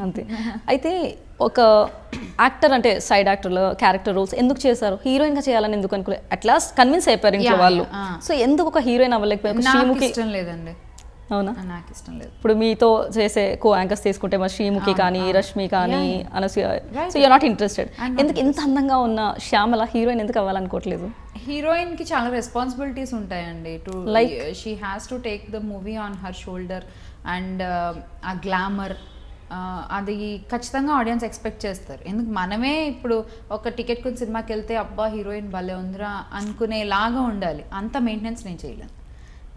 అంతే. అయితే ఒక యాక్టర్ అంటే సైడ్ యాక్టర్లు క్యారెక్టర్ రోల్స్ ఎందుకు చేశారు? హీరోయిన్ గా చేయాలని ఎందుకు అనుకోలేదు? అట్లాస్ట్ కన్విన్స్ అయిపోయారు ఇంట్లో వాళ్ళు. సో ఎందుకు ఒక హీరోయిన్ అవ్వలేకపోయారు? నాకు ఇష్టం లేదండి. అవునా? నాకు ఇష్టం లేదు. ఇప్పుడు మీతో చేసే కో యాంకర్స్ తీసుకుంటే మరి శ్రీముఖి కానీ రష్మి కానీ Anasuya, so you're not interested. ఎందుకు ఇంత అందంగా ఉన్న శ్యామల హీరోయిన్ ఎందుకు అవ్వాలనుకోవట్లేదు? హీరోయిన్ కి చాలా రెస్పాన్సిబిలిటీస్ ఉంటాయండి. To like she has to take the movie on her shoulder and ఆ గ్లామర్ అది ఖచ్చితంగా ఆడియన్స్ ఎక్స్పెక్ట్ చేస్తారు. ఎందుకు మనమే ఇప్పుడు ఒక టికెట్ కొని సినిమాకి వెళ్తే అబ్బా హీరోయిన్ భలే ఉందిరా అనుకునేలాగా ఉండాలి. అంత మెయింటెనెన్స్ నేను చేయలేను.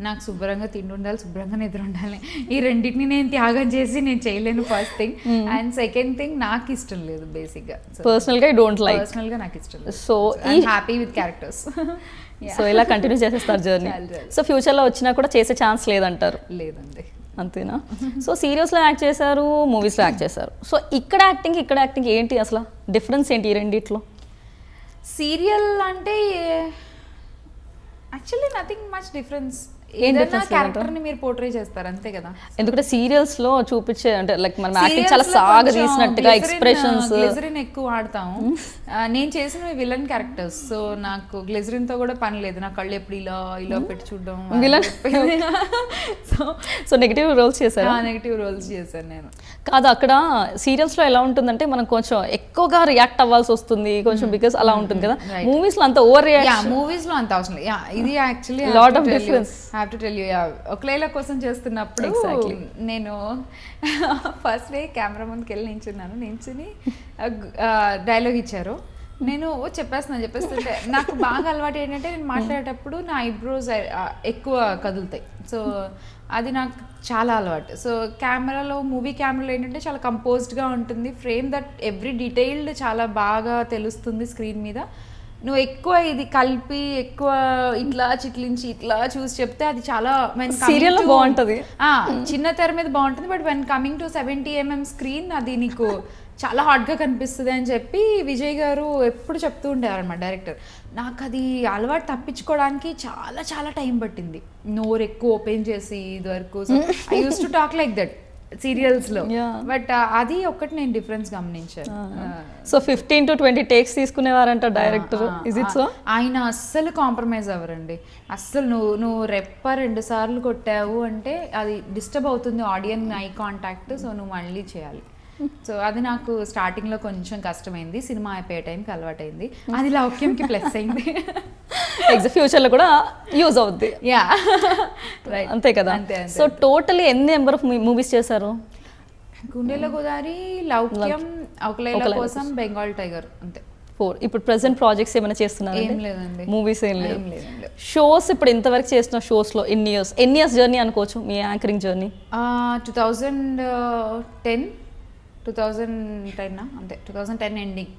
నాకు శుభ్రంగా తిండి ఉండాలి, శుభ్రంగా నిద్ర ఉండాలి. ఈ రెండింటిని నేను త్యాగం చేసి నేను చేయలేను first thing. And second thing నాకు ఇష్టం లేదు బేసిక్గా. పర్సనల్గా డోంట్ లైక్. పర్సనల్గా నాకు ఇష్టం లేదు. So happy with characters. So ఇలా కంటిన్యూ చేసేస్తారు జర్నీ. సో ఫ్యూచర్లో వచ్చినా కూడా చేసే ఛాన్స్ లేదంటారు? లేదండి. అంతేనా? సో సీరియల్స్లో యాక్ట్ చేశారు, మూవీస్లో యాక్ట్ చేశారు. సో ఇక్కడ యాక్టింగ్ ఏంటి అసలు డిఫరెన్స్ ఏంటి ఈ రెండిట్లో? సీరియల్ అంటే యాక్చువల్లీ నథింగ్ మచ్ డిఫరెన్స్. ఏదైనా క్యారెక్టర్ని మీరు పోర్ట్రే చేస్తారు అంతే కదా. ఎందుకంటే సీరియల్స్ లో చూపించే అంటే లైక్ మనం యాక్టింగ్ చాలా సాగదీసినట్టుగా ఎక్స్ప్రెషన్స్ గ్లిజరిన్ ఎక్కువ వాడతాము. నేను చేసిన విలన్ క్యారెక్టర్స్, సో నాకు గ్లిజరిన్ తో కూడా పని లేదు. నా కళ్ళు ఎప్పుడు ఇలా ఇలా పెట్టి చూడడం. సో నెగిటివ్ రోల్స్ చేశారు? నెగిటివ్ రోల్స్ చేశాను నేను. కాదు, అక్కడ సీరియల్స్ లో ఎలా ఉంటుందంటే మనం కొంచెం ఎక్కువగా రియాక్ట్ అవ్వాల్సి వస్తుంది కొంచెం, బికాస్ అలా ఉంటుంది కదా. మూవీస్ లో అంత ఓవర్ రియాక్ట్, మూవీస్ లో అంత అవసరం లేదు. ఇది actually lot of difference. Have to tell you, ఒకలేలా కోసం చేస్తున్నప్పుడు నేను ఫస్ట్ డే కెమెరా ముందుకు వెళ్ళి నించుని డైలాగ్ ఇచ్చారు. నేను చెప్పేస్తుంటే నాకు బాగా అలవాటు ఏంటంటే నేను మాట్లాడేటప్పుడు నా ఐబ్రోస్ ఎక్కువ కదులుతాయి. సో అది నాకు చాలా అలవాటు. సో మూవీ కెమెరాలో ఏంటంటే చాలా కంపోజ్డ్గా ఉంటుంది ఫ్రేమ్, దట్ ఎవ్రీ డీటెయిల్డ్ చాలా బాగా తెలుస్తుంది స్క్రీన్ మీద. నువ్వు ఎక్కువ ఇది కలిపి ఎక్కువ ఇట్లా చిట్లించి ఇట్లా చూసి చెప్తే అది చాలా సీరియల్లో బాగుంటుంది, చిన్న తెర మీద బాగుంటుంది. But when coming to 70mm screen అది నీకు చాలా హాట్గా కనిపిస్తుంది అని చెప్పి విజయ్ గారు ఎప్పుడు చెప్తూ ఉండేవారు అన్నమాట, డైరెక్టర్. నాకు అది అలవాటు తప్పించుకోవడానికి చాలా చాలా టైం పట్టింది. నోరు ఎక్కువ ఓపెన్ చేసి ఇది వరకు I use to talk like that serials లో. బట్ అది ఒక్కటి నేను డిఫరెన్స్ గమనించాను. సో 15 to 20 టేక్స్ తీసుకునేవారంట డైరెక్టర్. Is it so? ఆయన అస్సలు కాంప్రమైజ్ అవ్వరండి. అస్సలు నువ్వు రెప్ప 2 సార్లు కొట్టావు అంటే అది డిస్టర్బ్ అవుతుంది ఆడియన్స్ ఐ కాంటాక్ట్. సో నువ్వు మళ్ళీ చేయాలి. సో అది నాకు స్టార్టింగ్ లో కొంచెం కష్టమైంది. సినిమా అయిపోయే టైంకి అలవాటైంది. అది లౌక్యంకి ప్లస్ అయింది. ఫ్యూచర్ లో కూడా యూజ్ అవుద్ది. అంతే కదా. సో టోటలీ ఎన్ని నెంబర్ ఆఫ్ మూవీస్ చేశారు? గుండెల గోదావరి, లౌక్యం, ఒకలేల కోసం, బెంగాల్ టైగర్, అంతే 4. ఇప్పుడు ప్రెసెంట్ ప్రాజెక్ట్స్ ఏమైనా చేస్తున్నారు? ఏం లేదండి. మూవీస్ ఏం లేదు. షోస్ ఇప్పుడు ఇంతవరకు చేసిన షోస్ లో ఎన్ని ఇయర్స్ జర్నీ అనుకోవచ్చు మీ యాంకరింగ్ జర్నీ? 2010 అంతే. 2010 ఎండింగ్,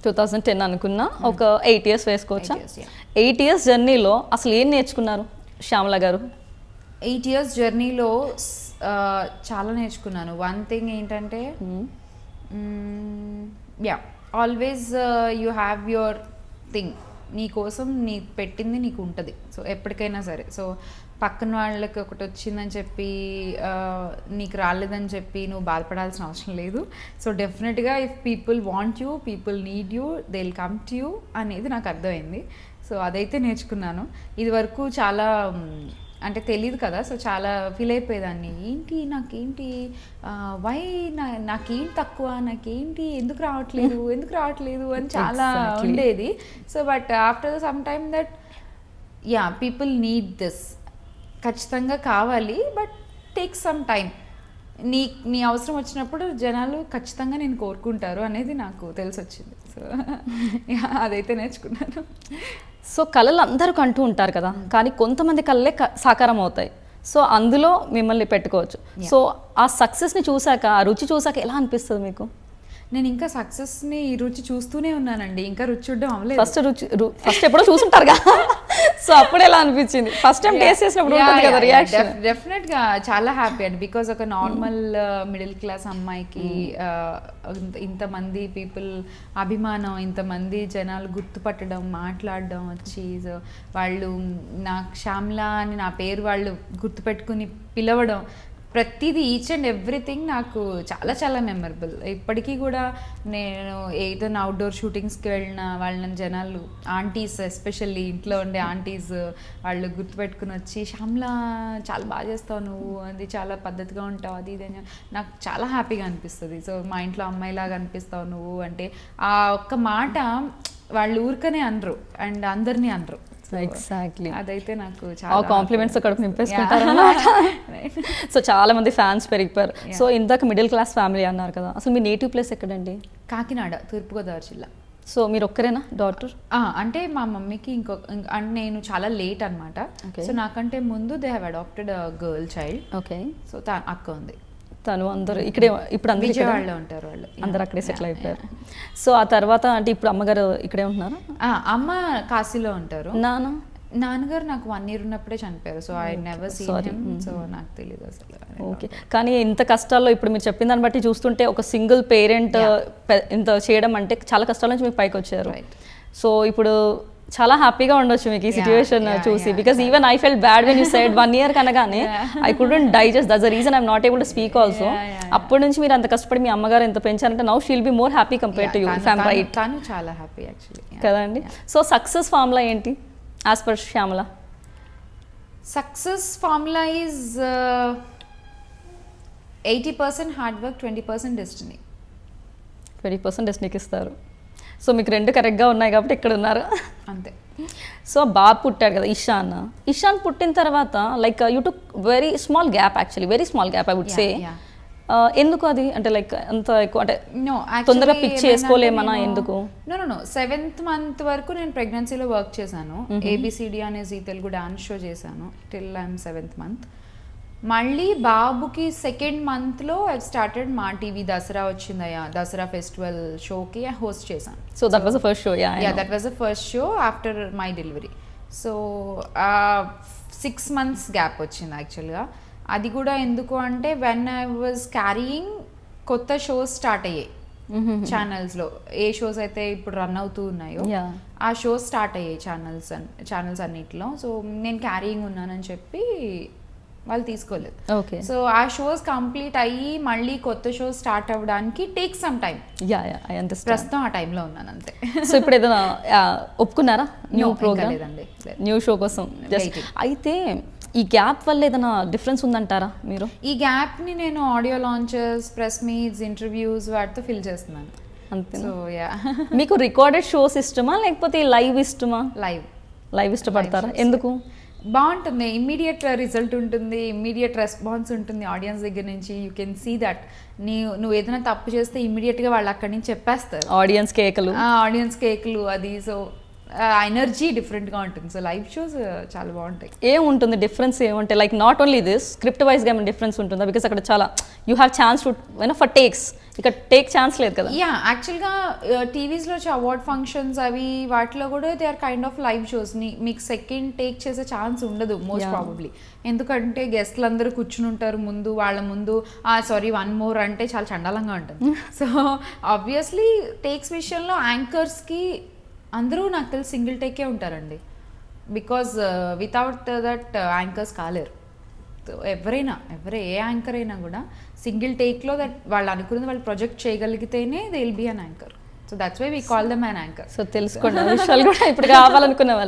2010 అనుకున్నా. ఒక 8 years వేసుకోవచ్చా? 8 years జర్నీలో అసలు ఏం నేర్చుకున్నారు శ్యామల గారు? 8 years జర్నీలో చాలా నేర్చుకున్నాను. వన్ థింగ్ ఏంటంటే always you have your thing. నీ కోసం నీ పెట్టింది నీకు ఉంటుంది. సో ఎప్పటికైనా సరే. సో పక్కన వాళ్ళకి ఒకటి వచ్చిందని చెప్పి నీకు రాలేదని చెప్పి నువ్వు బాధపడాల్సిన అవసరం లేదు. సో డెఫినెట్గా if people want you, people need you, they will come to you అనేది నాకు అర్థమైంది. సో అదైతే నేర్చుకున్నాను. ఇది వరకు చాలా అంటే తెలియదు కదా. సో చాలా ఫీల్ అయిపోయేదాన్ని, నాకేంటి నాకేంటి తక్కువ, నాకేంటి ఎందుకు రావట్లేదు అని చాలా ఉండేది. So but after some time that people need this, ఖచ్చితంగా కావాలి. But take some time. నీ అవసరం వచ్చినప్పుడు జనాలు ఖచ్చితంగా నేను కోరుకుంటారు అనేది నాకు తెలిసి వచ్చింది. సో అదైతే నేర్చుకున్నాను. సో కళలు అందరూ కంటూ ఉంటారు కదా, కానీ కొంతమంది కళలే సాకారం అవుతాయి. సో అందులో మిమ్మల్ని పెట్టుకోవచ్చు. సో ఆ సక్సెస్ని చూసాక, ఆ రుచి చూసాక ఎలా అనిపిస్తుంది మీకు? నేను ఇంకా సక్సెస్ని రుచి చూస్తూనే ఉన్నానండి. ఇంకా రుచి చూడడం అవ్వలేదు. ఫస్ట్ ఎప్పుడో చూసుంటారుగా, సో అప్పుడు ఎలా అనిపించింది? ఫస్ట్ టైం టేస్ట్ చేసినప్పుడు ఉంటుంది కదా రియాక్షన్. డెఫినెట్గా చాలా హ్యాపీ అండి. బికాజ్ ఒక నార్మల్ మిడిల్ క్లాస్ అమ్మాయికి ఇంతమంది పీపుల్ అభిమానం, ఇంతమంది జనాలు గుర్తుపట్టడం, మాట్లాడడం వచ్చి, వాళ్ళు నాకు శ్యామ్లా అని నా పేరు వాళ్ళు గుర్తుపెట్టుకుని పిలవడం, ప్రతిదీ ఈచ్ అండ్ ఎవ్రీథింగ్ నాకు చాలా చాలా మెమరబుల్. ఇప్పటికీ కూడా నేను ఏదైనా అవుట్డోర్ షూటింగ్స్కి వెళ్ళిన వాళ్ళని జనాలు ఆంటీస్, ఎస్పెషల్లీ ఇంట్లో ఉండే ఆంటీస్, వాళ్ళు గుర్తుపెట్టుకుని వచ్చి శ్యామ్లా చాలా బాగా చేస్తావు నువ్వు, అది చాలా పద్ధతిగా ఉంటావు, అది ఇది అని నాకు చాలా హ్యాపీగా అనిపిస్తుంది. సో మా ఇంట్లో అమ్మాయిలాగా అనిపిస్తావు నువ్వు అంటే ఆ ఒక్క మాట వాళ్ళు ఊరికనే అనరు అండ్ అందరినీ అనరు. ఎగ్జాక్ట్లీ, అదైతే నాకు ఆ చాలా కాంప్లిమెంట్స్ అక్కడ నింపేసుకుంటారు. సో చాలా మంది ఫ్యాన్స్ పెరిగిపోయారు. సో ఇందాక మిడిల్ క్లాస్ ఫ్యామిలీ అన్నారు కదా, అసలు మీ నేటివ్ ప్లేస్ ఎక్కడండి? కాకినాడ, తూర్పుగోదావరి జిల్లా. సో మీరు ఒక్కరేనా డాటర్? అంటే మా మమ్మీకి అంటే నేను చాలా లేట్ అనమాట. సో నాకంటే ముందు they have adopted girl child. Okay. So అక్క ఉంది. తను అందరూ ఇక్కడే, ఇప్పుడు అందరూ విజయవాడలో ఉంటారు వాళ్ళు, అందరు అక్కడే సెటిల్ అయిపోయారు. సో ఆ తర్వాత అంటే ఇప్పుడు అమ్మగారు ఇక్కడే ఉంటున్నారు? అమ్మ కాశీలో ఉంటారు. నాన్నగారు నాకు 1 year ఉన్నప్పుడే చనిపోయారు. So I never seen him. So నాకు తెలియదు అసలు. ఓకే. కానీ ఇంత కష్టాల్లో ఇప్పుడు మీరు చెప్పిన దాన్ని బట్టి చూస్తుంటే ఒక సింగిల్ పేరెంట్ ఇంత చేయడం అంటే చాలా కష్టాల నుంచి మీకు పైకి వచ్చారు. సో ఇప్పుడు చాలా హ్యాపీగా ఉండొచ్చు మీకు ఈ సిచ్యువేషన్ చూసి. Because even I felt bad when you said 1 year కనగానే I couldn't digest. That's the reason I'm not able to speak also. అప్పటి నుంచి మీరు అంత కష్టపడి మీ అమ్మగారు ఎంత పెంచారంటే now she'll be more happy compare to you. If I'm right? తను చాలా హ్యాపీ యాక్చువల్లీ కదండి. సో సక్సెస్ ఫార్ములా ఏంటి as per Shyamala? Success formula is 80% hard work, 20% destiny. 20% డెస్టినీకి ఇస్తారు. సో మీకు 2 కరెక్ట్గా ఉన్నాయి కాబట్టి ఇక్కడ ఉన్నారు అంతే. సో బాబు పుట్టాడు కదా ఇషాన్ పుట్టిన తర్వాత like you took very small gap, actually very small gap I would say. ఎందుకు అది అంటే లైక్ అంత ఎక్కువ అంటే తొందరగా పిక్ చేసుకోలేమన్నా ఎందుకు? నో 7th month వరకు నేను ప్రెగ్నెన్సీలో వర్క్ చేశాను. ABCD అనే జీ తెలుగు డాన్స్ షో చేశాను టిల్ ఐఎమ్ 7th month. మళ్ళీ బాబుకి 2nd monthలో ఐ స్టార్టెడ్ మా టీవీ దసరా వచ్చిందయ్యా, దసరా ఫెస్టివల్ షోకి హోస్ట్ చేశాను. So that was the first show? Yeah, that was the first show after my delivery. So 6 months gap వచ్చింది యాక్చువల్గా. అది కూడా ఎందుకు అంటే వెన్ ఐ వాజ్ క్యారీయింగ్ కొత్త షోస్ స్టార్ట్ అయ్యాయి ఛానల్స్లో. ఏ షోస్ అయితే ఇప్పుడు రన్ అవుతూ ఉన్నాయో ఆ షోస్ స్టార్ట్ అయ్యాయి ఛానల్స్ అన్నిటిలో. సో నేను క్యారీయింగ్ ఉన్నానని చెప్పి వాళ్ళు తీసుకోలేదు. ఓకే. సో ఆ షోస్ కంప్లీట్ అయ్యి మళ్ళీ కొత్త షోస్ స్టార్ట్ అవ్వడానికి టేక్ సమ్ టైం. ప్రస్తుతం ఆ టైంలో ఉన్నాను అంతే. సో ఇప్పుడు ఏదైనా ఒప్పుకున్నారా న్యూ ప్రోగ్రామ్? లేదండి, న్యూ షో కోసం. అయితే ఈ గ్యాప్ వల్ల ఏదైనా డిఫరెన్స్ ఉందంటారా మీరు? ఈ గ్యాప్ని నేను audio launches, press meets, interviews వాటితో ఫిల్ చేస్తున్నాను అంతే. So yeah. మీకు రికార్డెడ్ షోస్ ఇష్టమా లేకపోతే లైవ్ ఇష్టమా? లైవ్ ఇష్టపడతారా? ఎందుకు? బాగుంటుంది, ఇమ్మీడియట్ రిజల్ట్ ఉంటుంది, ఇమ్మీడియట్ రెస్పాన్స్ ఉంటుంది ఆడియన్స్ దగ్గర నుంచి. యూ కెన్ సీ దట్ నువ్వు ఏదైనా తప్పు చేస్తే ఇమ్మీడియట్గా వాళ్ళు అక్కడి నుంచి చెప్పేస్తారు. ఆడియన్స్ కేకులు అది. సో ఎనర్జీ డిఫరెంట్గా ఉంటుంది. సో లైవ్ షోస్ చాలా బాగుంటాయి. ఏముంటుంది డిఫరెన్స్? ఏముంటాయి like not only this script వైజ్గా ఏమైనా డిఫరెన్స్ ఉంటుందా? బికాస్ అక్కడ చాలా you have chance to for takes, ఇక్కడ టేక్ ఛాన్స్ లేదు కదా. యా, యాక్చువల్గా టీవీస్లో వచ్చే అవార్డ్ ఫంక్షన్స్ అవి వాటిలో కూడా they are kind of live shows. మీకు సెకండ్ టేక్ చేసే ఛాన్స్ ఉండదు మోస్ట్ ప్రాబబ్లీ. ఎందుకంటే గెస్ట్లు అందరూ కూర్చుని ఉంటారు ముందు, వాళ్ళ ముందు సారీ 1 more అంటే చాలా చండాలంగా ఉంటుంది. సో ఆబ్వియస్లీ టేక్స్ విషయంలో యాంకర్స్కి అందరూ నాకు తెలిసి సింగిల్ టేకే ఉంటారండి. బికాజ్ వితౌట్ దట్ యాంకర్స్ కాలేరు. ఏ యాంకర్ అయినా కూడా సింగిల్ టేక్లో దట్ వాళ్ళు అనుకున్నది వాళ్ళు ప్రొజెక్ట్ చేయగలిగితేనే they will be an anchor. So that's why we call them an anchor. So తెలుసుకోండి విషయాలు కూడా ఇప్పుడు కావాలనుకునే వాళ్ళు.